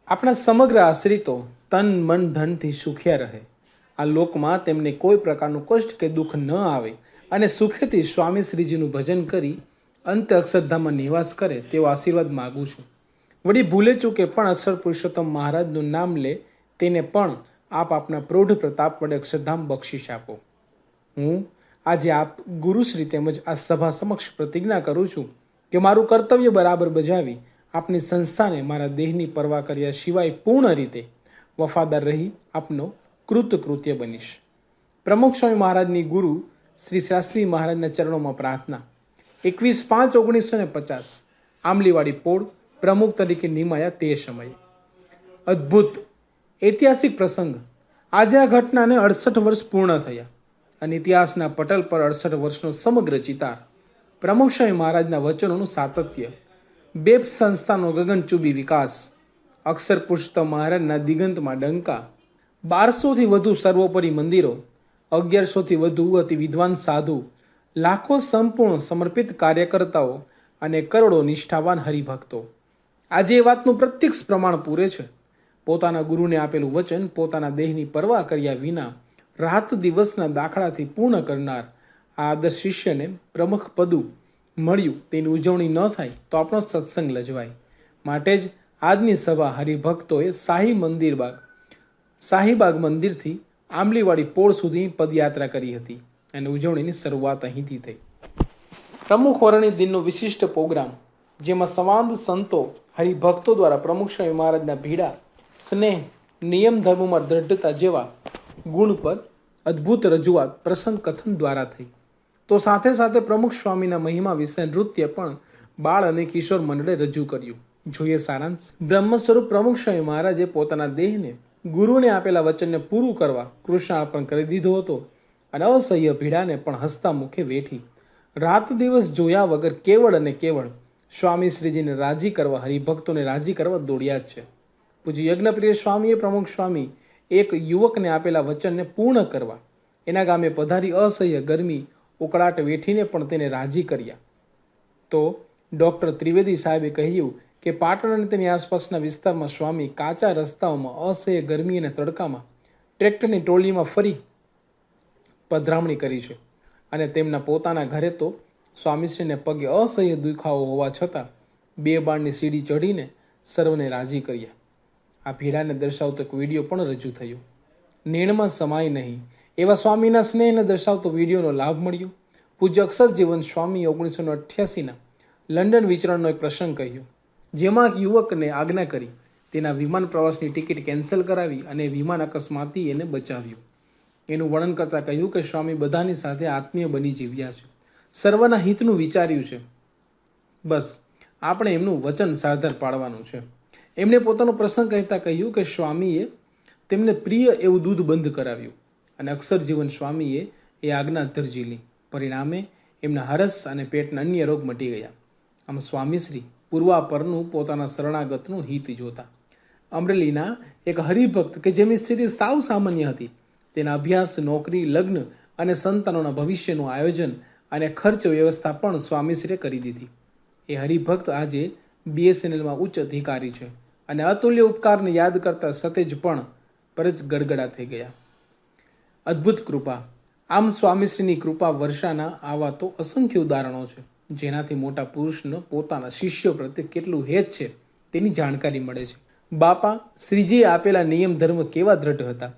આપણા સમગ્ર આશ્રિતો તન મન ધનથી સુખ્યા રહે, આ લોકમાં તેમને કોઈ પ્રકારનું કષ્ટ કે દુઃખ ન આવે અને સુખેથી સ્વામી શ્રીજીનું ભજન કરી અંતે અક્ષરધામમાં નિવાસ કરે તેવો આશીર્વાદ માગું છું. વળી ભૂલે ચૂકે પણ અક્ષર પુરુષોત્તમ મહારાજનું નામ લે તેને પણ આપ આપના પ્રૌઢ પ્રતાપ વડે અક્ષરધામ બક્ષિસ આપો. હું આજે આપ ગુરુશ્રી તેમજ આ સભા સમક્ષ પ્રતિજ્ઞા કરું છું કે મારું કર્તવ્ય બરાબર બજાવી આપની સંસ્થાને મારા દેહની પરવા કર્યા સિવાય પૂર્ણ રીતે વફાદાર રહી આપનો કૃતકૃત્ય બનીશ. પ્રમુખ સ્વામી મહારાજની ગુરુ શ્રી શાસ્ત્રી મહારાજના ચરણોમાં પ્રાર્થના. 21/5/1950 આંબલીવાડી પોળ પ્રમુખ તરીકે નિમાયા તે સમયે. અદ્ભુત ઐતિહાસિક પ્રસંગ. આજે આ ઘટનાને 68 વર્ષ પૂર્ણ થયા અને ઇતિહાસના પટલ પર 68 વર્ષનો સમગ્ર ચિતાર. પ્રમુખ સ્વામી મહારાજના વચનોનું સાતત્ય, બેપ સંસ્થાનો ગગનચુંબી વિકાસ, અક્ષર પુરુષોત્તમ મહારાજના દિગંતમાં ડંકા, 1200થી વધુ સર્વોપરી મંદિરો, 1100થી વધુ અતિ વિદ્વાન સાધુ, લાખો સંપૂર્ણ સમર્પિત કાર્યકર્તાઓ અને કરોડો નિષ્ઠાવાન હરિભક્તો. આજે એ વાતનું પ્રત્યક્ષ પ્રમાણ પૂરે છે. પોતાના ગુરુને આપેલું વચન પોતાના દેહની પરવા કર્યા વિના રાત દિવસના દાખલાથી પૂર્ણ કરનાર આ આદર્શ શિષ્યને પ્રમુખ પદું મળ્યું તેની ઉજવણી ન થાય તો આપણો સત્સંગ લજવાય. માટે જ આજની સભા હરિભક્તોએ શાહીબાગ મંદિરથી આંબલીવાડી પોળ સુધી પદયાત્રા કરી હતી અને ઉજવણીની શરૂઆત અહીંથી થઈ. પ્રમુખ વરણી દિનનો વિશિષ્ટ પ્રોગ્રામ, જેમાં સંવાદ સંતો હરિભક્તો દ્વારા પ્રમુખ સ્વામી મહારાજના ભીડા, સ્નેહ, નિયમ ધર્મમાં દ્રઢતા જેવા ગુણ પર અદ્ભુત રજૂઆત પ્રસંગ કથન દ્વારા થઈ. તો સાથે સાથે પ્રમુખ સ્વામીના મહિમા વિશે નૃત્ય પણ બાળ અને કિશોર મંડળે રજૂ કર્યું. જોઈએ સારાંશ. બ્રહ્મ સ્વરૂપ પ્રમુખ સ્વામી મહારાજે પોતાના દેહને ગુરુને આપેલા વચનને પૂરું કરવા કૃષ્ણાર્પણ કરી દીધો હતો અને અસહ્ય ભીડાને પણ હસતા મુખે વેઠી રાત દિવસ જોયા વગર કેવળ અને કેવળ સ્વામી શ્રીજીને રાજી કરવા, હરિભક્તોને રાજી કરવા દોડ્યા જ છે. પૂજ્ય યજ્ઞપ્રિય સ્વામીએ પ્રમુખ સ્વામી એક યુવકને આપેલા વચનને પૂર્ણ કરવા એના ગામે પધારી અસહ્ય ગરમી ઉકળાટ વેઠીને પણ તેને રાજી કર્યા. તો ડૉક્ટર ત્રિવેદી સાહેબે કહ્યું કે પાટણ અને તેની આસપાસના વિસ્તારમાં સ્વામી કાચા રસ્તાઓમાં અસહ્ય ગરમી અને તડકામાં ટ્રેક્ટરની ટોળીમાં ફરી પધરામણી કરી છે અને તેમના પોતાના ઘરે તો સ્વામીશ્રીને પગે અસહ્ય દુખાવો હોવા છતાં 2 બાણની સીડી ચઢીને સર્વને રાજી કર્યા. આ ભીડાને દર્શાવતો એક વિડીયો પણ રજૂ થયો. નેણમાં સમાય નહીં એવા સ્વામીના સ્નેહને દર્શાવતો વિડીયોનો લાભ મળ્યો. પૂજ્ય અક્ષરજીવન સ્વામી 1988ના લંડન વિચરણનો એક પ્રસંગ કહ્યો, જેમાં એક યુવકને આજ્ઞા કરી તેના વિમાન પ્રવાસની ટિકિટ કેન્સલ કરાવી અને વિમાન અકસ્માતથી એને બચાવ્યું. એનું વર્ણન કરતા કહ્યું કે સ્વામી બધાની સાથે આત્મીય બની જીવ્યા છે, સર્વના હિતનું વિચાર્યું છે. બસ આપણે એમનું વચન સાદર પાડવાનું છે. એમણે પોતાનો પ્રસંગ કહેતા કહ્યું કે સ્વામીએ તેમને પ્રિય એવું દૂધ બંધ કરાવ્યું અને અક્ષરજીવન સ્વામીએ એ આજ્ઞા ધરજી. પરિણામે એમના હરસ અને પેટના અન્ય રોગ મટી ગયા. આમ સ્વામીશ્રી પૂર્વાપરનું પોતાના શરણાગતનું હિત જોતા અમરેલીના એક હરિભક્ત કે જેમની સ્થિતિ સાવ સામાન્ય હતી, તેના અભ્યાસ, નોકરી, લગ્ન અને સંતાનોના ભવિષ્યનું આયોજન અને ખર્ચ વ્યવસ્થા પણ સ્વામીશ્રીએ કરી દીધી. એ હરિભક્ત આજે BSNLમાં ઉચ્ચ અધિકારી છે અને અતુલ્ય ઉપકારને યાદ કરતા સતેજ પણ પરજ ગડગડા થઈ ગયા. અદ્ભુત કૃપા. આમ સ્વામીશ્રીની કૃપા વર્ષાના આવા તો અસંખ્ય ઉદાહરણો છે, જેનાથી મોટા પુરુષનો પોતાના શિષ્યો પ્રત્યે કેટલું હેત છે તેની જાણકારી મળે છે. બાપા શ્રીજીએ આપેલા નિયમ ધર્મ કેવા દ્રઢ હતા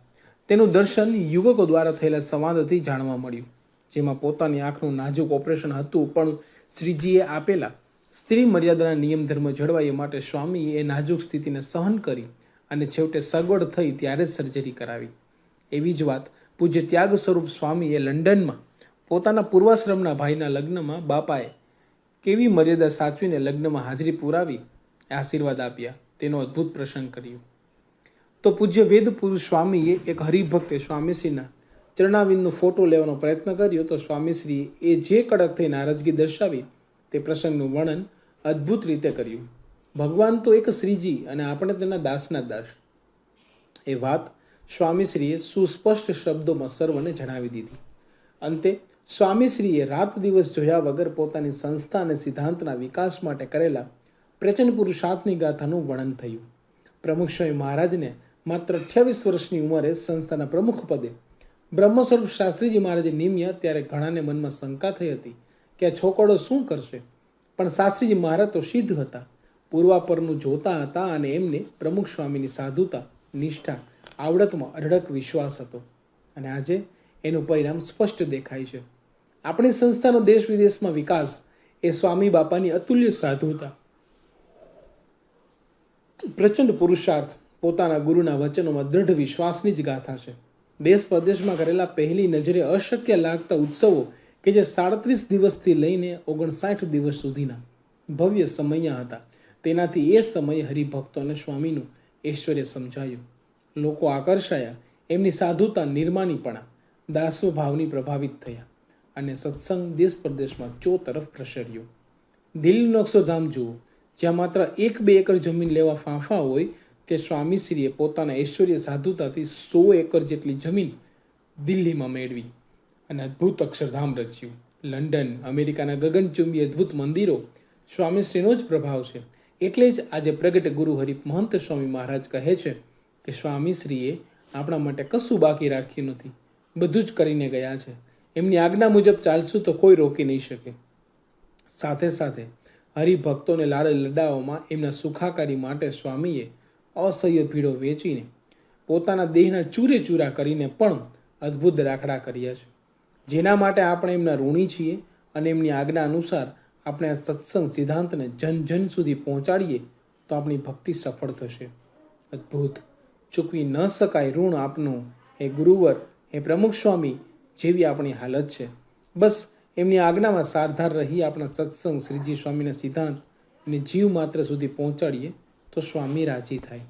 તેનું દર્શન યુવકો દ્વારા થયેલા સંવાદથી જાણવા મળ્યું, જેમાં પોતાની આંખનું નાજુક ઓપરેશન હતું પણ શ્રીજીએ આપેલા સ્ત્રી મર્યાદાના નિયમ ધર્મ જળવાય માટે સ્વામીએ એ નાજુક સ્થિતિને સહન કરી અને છેવટે સગવડ થઈ ત્યારે જ સર્જરી કરાવી. એવી જ વાત પૂજ્ય ત્યાગ સ્વરૂપ સ્વામીએ લંડનમાં પોતાના પૂર્વાશ્રમના ભાઈના લગ્નમાં બાપાએ કેવી મર્યાદા સાચવીને લગ્નમાં હાજરી પુરાવી આશીર્વાદ આપ્યા તેનો અદ્ભુત પ્રસંગ કર્યો. તો પૂજ્ય વેદ પુરુષ સ્વામીએ એક હરિભક્તે સ્વામીશ્રીના ચરણાવિંદનો ફોટો લેવાનો પ્રયત્ન કર્યો તો સ્વામીશ્રીએ એ જે કડક થઈ નારાજગી દર્શાવી તે પ્રસંગનું વર્ણન અદ્ભુત રીતે કર્યું. ભગવાન તો એક શ્રીજી અને આપણે તેના દાસના દાસ. એ વાત સ્વામીશ્રીએ સુસ્પષ્ટ શબ્દોમાં સર્વને જણાવી દીધી. અંતે સ્વામીશ્રીએ રાત દિવસ જોયા વગર પોતાની સંસ્થા અને સિદ્ધાંતના વિકાસ માટે કરેલા પ્રચંડ પુરુષાર્થની ગાથાનું વર્ણન થયું. પ્રમુખ સ્વામી મહારાજને માત્ર 28 વર્ષની ઉંમરે સંસ્થાના પ્રમુખ પદે બ્રહ્મ સ્વરૂપ શાસ્ત્રીજી મહારાજે નિમ્યા ત્યારે ઘણાને મનમાં શંકા થઈ હતી કે આ છોકરો શું કરશે, પણ શાસ્ત્રીજી મહારાજ તો સિદ્ધ હતા, પૂર્વાપરનું જોતા હતા અને એમને પ્રમુખ સ્વામીની સાધુતા, નિષ્ઠા, આવડતમાં અઢળક વિશ્વાસ હતો અને આજે એનું પરિણામ સ્પષ્ટ દેખાય છે. આપણી સંસ્થાનો દેશ વિદેશમાં વિકાસ એ સ્વામી બાપાની અતુલ્ય સાધુતા, પ્રચંડ પુરુષાર્થ, પોતાના ગુરુના વચનોમાં દ્રઢ વિશ્વાસની જ ગાથા છે. દેશ પ્રદેશમાં કરેલા પહેલી નજરે અશક્ય લાગતા ઉત્સવો કે જે 37 દિવસથી લઈને 59 દિવસ સુધીના ભવ્ય સમયા હતા, તેનાથી એ સમયે હરિભક્તોને સ્વામીનું ઐશ્વર્ય સમજાયું. લોકો આકર્ષાયા, એમની સાધુતા, નિર્માણીપણા, દાસોભાવની પ્રભાવિત થયા અને સત્સંગ દેશ પ્રદેશમાં ચોતરફ પ્રસર્યો. દિલ્હીનું અક્ષરધામ જુઓ, જ્યાં માત્ર 1-2 એકર જમીન લેવા ફાંફા હોય, તે સ્વામીશ્રીએ પોતાના ઐશ્વર્ય સાધુતાથી 100 એકર જેટલી જમીન દિલ્હીમાં મેળવી અને અદ્ભુત અક્ષરધામ રચ્યું. લંડન, અમેરિકાના ગગનચુંબી અદ્ભુત મંદિરો સ્વામીશ્રીનો જ પ્રભાવ છે. એટલે જ આજે પ્રગટ ગુરુ હરિ મહંત સ્વામી મહારાજ કહે છે કે સ્વામીશ્રીએ આપણા માટે કશું બાકી રાખ્યું નથી, બધું જ કરીને ગયા છે. એમની આજ્ઞા મુજબ ચાલશું તો કોઈ રોકી નહીં શકે. સાથે સાથે હરિભક્તોને લાડ લડાવવામાં એમના સુખાકારી માટે સ્વામીએ અસહ્ય ભીડો વેચીને પોતાના દેહના ચૂરે ચૂરા કરીને પણ અદ્ભુત દાખલા કર્યા છે, જેના માટે આપણે એમના ઋણી છીએ અને એમની આજ્ઞા અનુસાર આપણે આ સત્સંગ સિદ્ધાંતને જન જન સુધી પહોંચાડીએ તો આપણી ભક્તિ સફળ થશે. અદ્ભુત, ચૂકવી ન શકાય ઋણ આપનું હે ગુરુવર, હે પ્રમુખ સ્વામી જેવી આપણી હાલત છે. બસ એમની આજ્ઞામાં સારધાર રહી આપણા સત્સંગ શ્રીજી સ્વામીના સિદ્ધાંત અને જીવ માત્ર સુધી પહોંચાડીએ તો સ્વામી રાજી થાય.